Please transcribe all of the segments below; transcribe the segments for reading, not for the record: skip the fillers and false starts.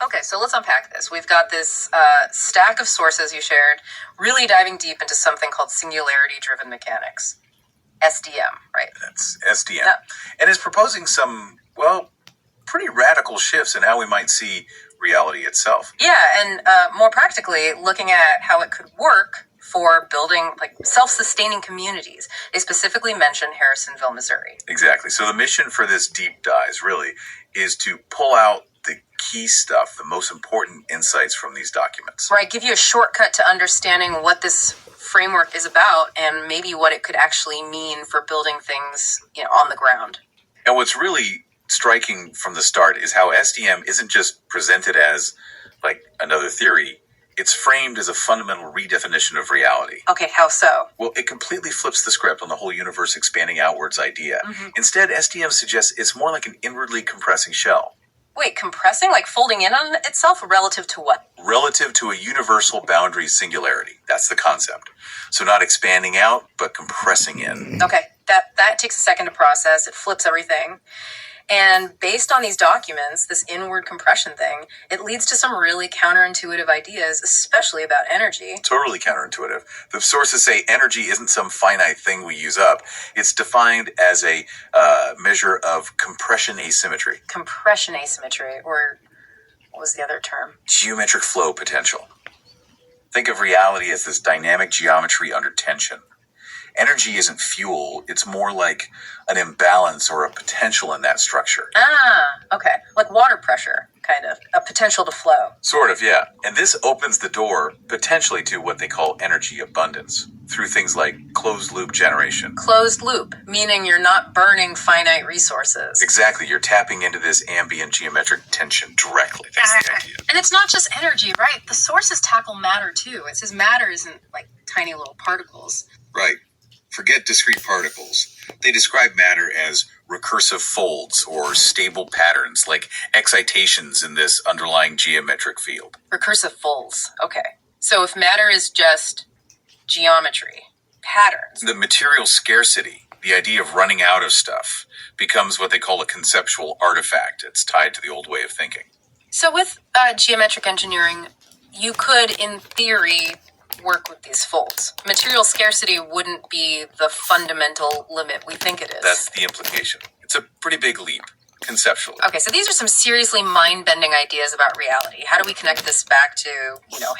Okay, so let's unpack this. We've got this stack of sources you shared, really diving deep into something called singularity-driven mechanics. SDM, right? That's SDM. Yeah. And is proposing some, pretty radical shifts in how we might see reality itself. Yeah, and more practically, looking at how it could work for building self-sustaining communities. They specifically mention Harrisonville, Missouri. Exactly. So the mission for this deep dive really is to pull out the key stuff, the most important insights from these documents. Right, give you a shortcut to understanding what this framework is about and maybe what it could actually mean for building things, on the ground. And what's really striking from the start is how SDM isn't just presented as another theory. It's framed as a fundamental redefinition of reality. Okay, how so? Well, it completely flips the script on the whole universe expanding outwards idea. Mm-hmm. Instead, SDM suggests it's more like an inwardly compressing shell. Wait, compressing? Like folding in on itself relative to what? Relative to a universal boundary singularity. That's the concept. So not expanding out, but compressing in. Okay, that takes a second to process. It flips everything. And based on these documents, this inward compression thing, it leads to some really counterintuitive ideas, especially about energy. Totally counterintuitive. The sources say energy isn't some finite thing we use up. It's defined as a measure of compression asymmetry. Compression asymmetry, or what was the other term? Geometric flow potential. Think of reality as this dynamic geometry under tension. Energy isn't fuel, it's more like an imbalance or a potential in that structure. Okay. Like water pressure, kind of. A potential to flow. Sort of, yeah. And this opens the door, potentially, to what they call energy abundance, through things like closed-loop generation. Closed loop, meaning you're not burning finite resources. Exactly. You're tapping into this ambient geometric tension directly. That's the idea. And it's not just energy, right? The sources tackle matter, too. It says matter isn't like tiny little particles. Right. Forget discrete particles. They describe matter as recursive folds or stable patterns, like excitations in this underlying geometric field. Recursive folds. Okay. So if matter is just geometry, patterns. The material scarcity, the idea of running out of stuff, becomes what they call a conceptual artifact. It's tied to the old way of thinking. So with geometric engineering, you could, in theory, work with these folds. Material scarcity wouldn't be the fundamental limit we think it is. That's the implication. It's a pretty big leap, conceptually. Okay, so these are some seriously mind-bending ideas about reality. How do we connect this back to,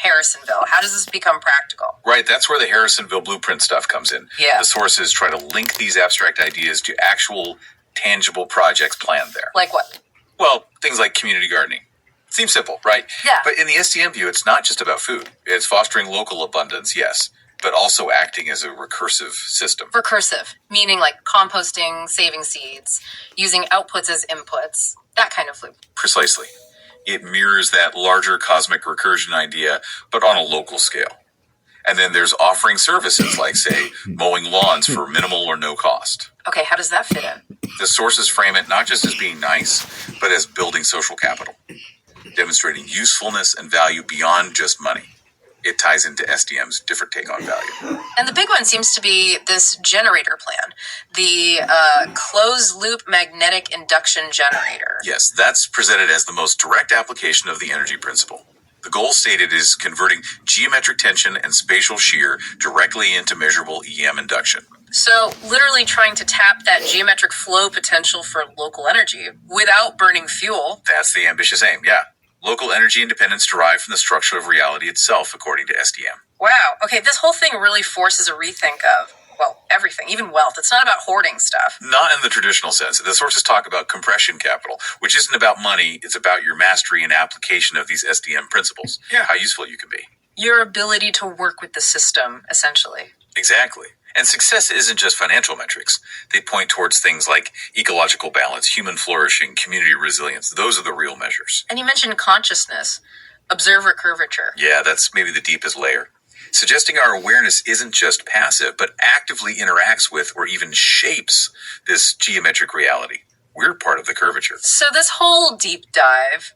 Harrisonville? How does this become practical? Right, that's where the Harrisonville blueprint stuff comes in. Yeah. The sources try to link these abstract ideas to actual, tangible projects planned there. Like what? Well, things like community gardening. Seems simple, right? Yeah. But in the SDM view, it's not just about food. It's fostering local abundance, yes, but also acting as a recursive system. Recursive, meaning like composting, saving seeds, using outputs as inputs, that kind of loop. Precisely. It mirrors that larger cosmic recursion idea, but on a local scale. And then there's offering services like, say, mowing lawns for minimal or no cost. Okay, how does that fit in? The sources frame it not just as being nice, but as building social capital, demonstrating usefulness and value beyond just money. It ties into SDM's different take on value. And the big one seems to be this generator plan, the closed-loop magnetic induction generator. Yes, that's presented as the most direct application of the energy principle. The goal stated is converting geometric tension and spatial shear directly into measurable EM induction. So literally trying to tap that geometric flow potential for local energy without burning fuel. That's the ambitious aim, yeah. Local energy independence derived from the structure of reality itself, according to SDM. Wow. Okay, this whole thing really forces a rethink of, everything, even wealth. It's not about hoarding stuff. Not in the traditional sense. The sources talk about compression capital, which isn't about money. It's about your mastery and application of these SDM principles. Yeah, how useful you can be. Your ability to work with the system, essentially. Exactly. And success isn't just financial metrics. They point towards things like ecological balance, human flourishing, community resilience. Those are the real measures. And you mentioned consciousness, observer curvature. Yeah, that's maybe the deepest layer. Suggesting our awareness isn't just passive, but actively interacts with or even shapes this geometric reality. We're part of the curvature. So this whole deep dive,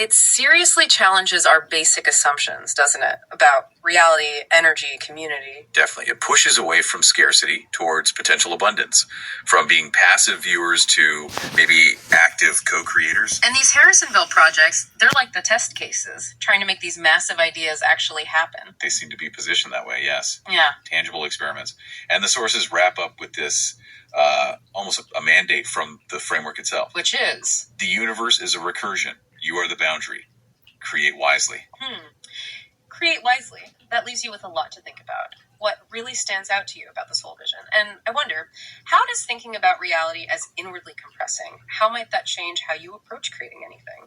It seriously challenges our basic assumptions, doesn't it? About reality, energy, community. Definitely. It pushes away from scarcity towards potential abundance, from being passive viewers to maybe active co-creators. And these Harrisonville projects, they're like the test cases, trying to make these massive ideas actually happen. They seem to be positioned that way, yes. Yeah. Tangible experiments. And the sources wrap up with this almost a mandate from the framework itself. Which is? The universe is a recursion. You are the boundary. Create wisely. Create wisely. That leaves you with a lot to think about. What really stands out to you about this whole vision? And I wonder, how does thinking about reality as inwardly compressing, how might that change how you approach creating anything?